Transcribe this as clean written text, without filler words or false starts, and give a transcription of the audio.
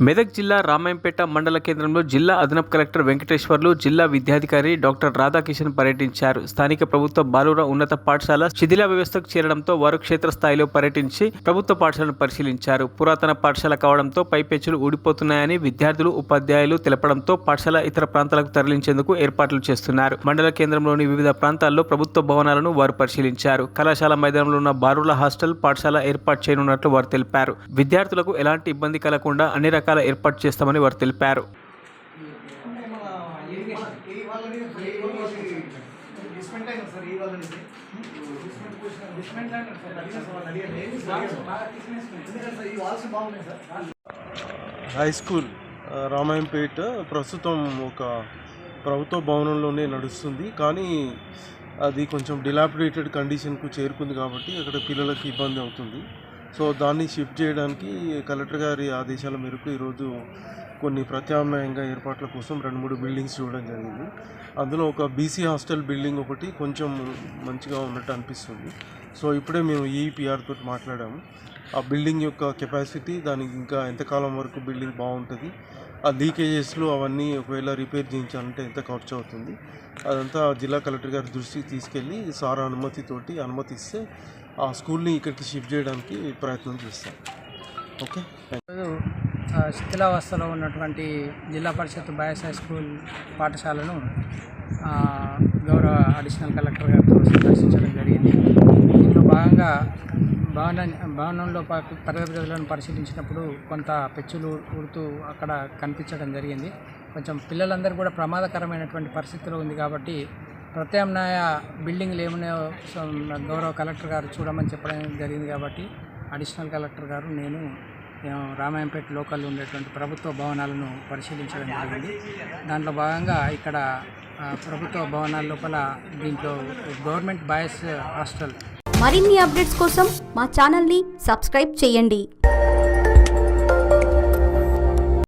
మెదక్ జిల్లా రామాయంపేట మండల కేంద్రంలో జిల్లా అదనపు కలెక్టర్ వెంకటేశ్వర్లు, జిల్లా విద్యాధికారి డాక్టర్ రాధాకిషన్ పర్యటించారు. స్థానిక ప్రభుత్వ బాలుర ఉన్నత పాఠశాల శిథిల వ్యవస్థకు చేరడంతో వారు క్షేత్రస్థాయిలో పర్యటించి ప్రభుత్వ పాఠశాలను పరిశీలించారు. పురాతన పాఠశాల కావడంతో పైపెచ్చులు ఊడిపోతున్నాయని విద్యార్థులు, ఉపాధ్యాయులు తెలపడంతో పాఠశాల ఇతర ప్రాంతాలకు తరలించేందుకు ఏర్పాట్లు చేస్తున్నారు. మండల కేంద్రంలోని వివిధ ప్రాంతాల్లో ప్రభుత్వ భవనాలను వారు పరిశీలించారు. కళాశాల మైదానంలో ఉన్న బాలుర హాస్టల్, పాఠశాల ఏర్పాటు చేయనున్నట్లు వారు తెలిపారు. విద్యార్థులకు ఎలాంటి ఇబ్బంది కలగకుండా అన్ని రకాల ఏర్పాటు చేస్తామని వారు తెలిపారు. హై స్కూల్ రామాయంపేట ప్రస్తుతం ఒక ప్రభుత్వ భవనంలోనే నడుస్తుంది. కానీ అది కొంచెం డిలాపిడేటెడ్ కండిషన్కు చేరుకుంది కాబట్టి అక్కడ పిల్లలకి ఇబ్బంది అవుతుంది. సో దాన్ని షిఫ్ట్ చేయడానికి కలెక్టర్ గారి ఆదేశాల మేరకు ఈరోజు కొన్ని ప్రత్యామ్నాయంగా ఏర్పాట్ల కోసం 2-3 బిల్డింగ్స్ చూడడం జరిగింది. అందులో ఒక బీసీ హాస్టల్ బిల్డింగ్ ఒకటి కొంచెం మంచిగా ఉన్నట్టు అనిపిస్తుంది. సో ఇప్పుడే మేము ఈఈపీఆర్ తోటి మాట్లాడాము. ఆ బిల్డింగ్ యొక్క కెపాసిటీ, దానికి ఇంకా ఎంతకాలం వరకు బిల్డింగ్ బాగుంటుంది, ఆ లీకేజెస్లో అవన్నీ ఒకవేళ రిపేర్ చేయించాలంటే ఎంత ఖర్చు అవుతుంది, అదంతా జిల్లా కలెక్టర్ గారి దృష్టికి తీసుకెళ్ళి సార్ అనుమతిస్తే ఆ స్కూల్ని ఇక్కడికి షిఫ్ట్ చేయడానికి ప్రయత్నం చేస్తాం. ఓకే. శిథిలావస్థలో ఉన్నటువంటి జిల్లా పరిషత్ బాయ్స్ హై స్కూల్ పాఠశాలను గౌరవ అడిషనల్ కలెక్టర్ గారితో సందర్శించడం జరిగింది. దీంట్లో భాగంగా భవనంలో తరగతి గదులను పరిశీలించినప్పుడు కొంత పెచ్చులు ఊడుతూ అక్కడ కనిపించడం జరిగింది. కొంచెం పిల్లలందరూ కూడా ప్రమాదకరమైనటువంటి పరిస్థితిలో ఉంది కాబట్టి ప్రత్యామ్నాయ బిల్డింగ్లు ఏమన్నాయో గౌరవ కలెక్టర్ గారు చూడమని చెప్పడం జరిగింది. కాబట్టి అడిషనల్ కలెక్టర్ గారు నేను రామాయంపేట లోకల్లో ఉండేటువంటి ప్రభుత్వ భవనాలను పరిశీలించడం జరిగింది. దాంట్లో భాగంగా ఇక్కడ ప్రభుత్వ భవనాల లోపల దీంట్లో గవర్నమెంట్ బాయ్స్ హాస్టల్. మరిన్ని అప్డేట్స్ కోసం మా ఛానల్ని సబ్స్క్రైబ్ చేయండి.